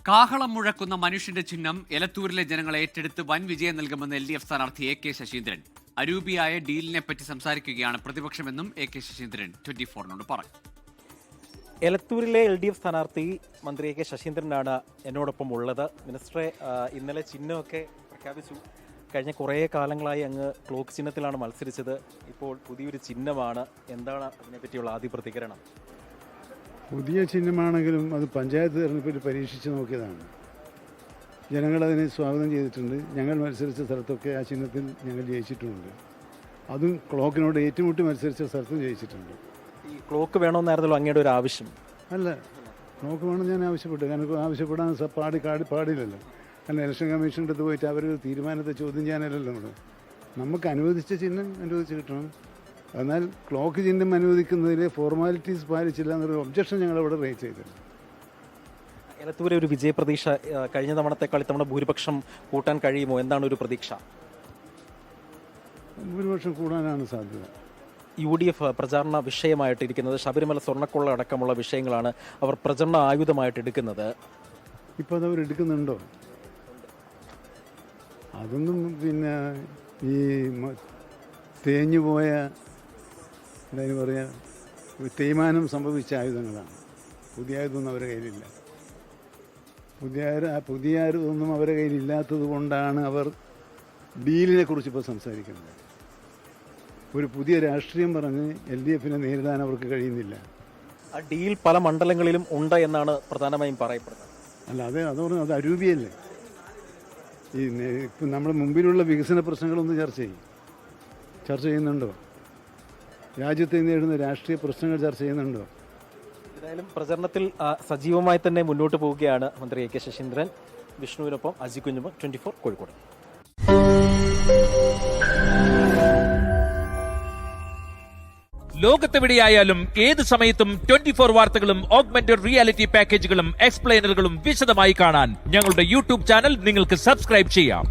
കാഹളം മുഴക്കുന്ന മനുഷ്യന്റെ ചിഹ്നം എലത്തൂരിലെ ജനങ്ങളെ ഏറ്റെടുത്ത് വൻ വിജയം നൽകുമെന്ന് LDF സ്ഥാനാർത്ഥി AK ശശീന്ദ്രൻ. അരൂപിയായ ഡീലിനെ പറ്റി സംസാരിക്കുകയാണ് പ്രതിപക്ഷമെന്നും AK ശശീന്ദ്രൻ 24നോട് പറഞ്ഞു. എലത്തൂരിലെ LDF സ്ഥാനാർത്ഥി മന്ത്രി AK ശശീന്ദ്രനാണ് എന്നോടൊപ്പം ഉള്ളത്. മിനിസ്റ്ററെ, ഇന്നലെ ചിഹ്നമൊക്കെ പ്രഖ്യാപിച്ചു. കഴിഞ്ഞ കുറേ കാലങ്ങളായി അങ്ങ് ക്ലോക്ക് ചിഹ്നത്തിലാണ് മത്സരിച്ചത്. ഇപ്പോൾ പുതിയൊരു ചിഹ്നമാണ്. എന്താണ് അതിനെപ്പറ്റിയുള്ള ആദ്യ പ്രതികരണം? പുതിയ ചിഹ്നമാണെങ്കിലും അത് പഞ്ചായത്ത് തെരഞ്ഞെടുപ്പിൽ പരീക്ഷിച്ച് നോക്കിയതാണ്. ജനങ്ങളതിനെ സ്വാഗതം ചെയ്തിട്ടുണ്ട്. ഞങ്ങൾ മത്സരിച്ച സ്ഥലത്തൊക്കെ ആ ചിഹ്നത്തിൽ ഞങ്ങൾ ജയിച്ചിട്ടുമുണ്ട്. അതും ക്ലോക്കിനോട് ഏറ്റുമുട്ടി മത്സരിച്ച സ്ഥലത്തും ജയിച്ചിട്ടുണ്ട്. ഈ ക്ലോക്ക് വേണമെന്നായിരുന്നല്ലോ അങ്ങയുടെ ഒരു ആവശ്യം? അല്ല, ക്ലോക്ക് വേണം ഞാൻ ആവശ്യപ്പെട്ടു. കാരണം ആവശ്യപ്പെടാൻ പാടില്ലല്ലോ. കാരണം ഇലക്ഷൻ കമ്മീഷൻ്റെ അടുത്ത് പോയിട്ട് അവരൊരു തീരുമാനത്തെ ചോദ്യം ചെയ്യാനല്ലല്ലോ നമുക്ക് അനുവദിച്ച ചിഹ്നം അനുവദിച്ച് കിട്ടണം. എന്നാൽ ക്ലോക്ക് ചിഹ്നം അനുവദിക്കുന്നതിൽ ഫോർമാലിറ്റീസ് പാലിച്ചില്ല എന്നൊരു ഒബ്ജക്ഷൻ ഞങ്ങളവിടെ റേസ് ചെയ്തിട്ടുണ്ട്. എലത്തൂരെ ഒരു വിജയപ്രതീക്ഷ കഴിഞ്ഞ തവണത്തെക്കാൾ ഇത്തവണ ഭൂരിപക്ഷം കൂട്ടാൻ കഴിയുമോ? എന്താണ് ഒരു പ്രതീക്ഷ? ഭൂരിപക്ഷം കൂടാനാണ് സാധ്യത. UDF പ്രചാരണ വിഷയമായിട്ടിരിക്കുന്നത് ശബരിമല സ്വർണ്ണക്കൊള്ള അടക്കമുള്ള വിഷയങ്ങളാണ് അവർ പ്രചരണ ആയുധമായിട്ട് എടുക്കുന്നത്. ഇപ്പോൾ അതവർ എടുക്കുന്നുണ്ടോ? അതൊന്നും പിന്നെ ഈ തേഞ്ഞു പോയ എന്തായാലും പറയുക തേയ്മാനം സംഭവിച്ച ആയുധങ്ങളാണ്. പുതിയ ആയുധമൊന്നും അവരുടെ കയ്യിലില്ല. പുതിയ ആയുധമൊന്നും അവരുടെ കയ്യിലില്ലാത്തത് കൊണ്ടാണ് അവർ ഡീലിനെ കുറിച്ച് ഇപ്പോൾ സംസാരിക്കുന്നത്. ഒരു പുതിയ രാഷ്ട്രീയം പറഞ്ഞ് LDFനെ നേരിടാൻ അവർക്ക് കഴിയുന്നില്ല. ആ ഡീൽ പല മണ്ഡലങ്ങളിലും ഉണ്ട് എന്നാണ് പ്രധാനമായും പറയപ്പെടുന്നത്. അല്ല, അത് അരൂപിയല്ലേ. ഇപ്പം നമ്മുടെ മുമ്പിലുള്ള വികസന പ്രശ്നങ്ങളൊന്നും ചർച്ച ചെയ്യുന്നുണ്ടോ? രാജ്യത്തെ നേരിടുന്ന രാഷ്ട്രീയ പ്രശ്നങ്ങൾ ചർച്ച ചെയ്യുന്നുണ്ടോ? ഏതായാലും പ്രചരണത്തിൽ സജീവമായി തന്നെ മുന്നോട്ട് പോവുകയാണ് മന്ത്രി AK ശശീന്ദ്രൻ. വിഷ്ണുവിനൊപ്പം അജി കുഞ്ഞുമ, 24 കോഴിക്കോട്. ലോകത്തെവിടെയായാലും ഏത് സമയത്തും 24 വാർത്തകളും ഓഗ്മെന്റഡ് റിയാലിറ്റി പാക്കേജുകളും എക്സ്പ്ലെയിനറുകളും വിശദമായി കാണാൻ ഞങ്ങളുടെ YouTube ചാനൽ നിങ്ങൾക്ക് സബ്സ്ക്രൈബ് ചെയ്യാം.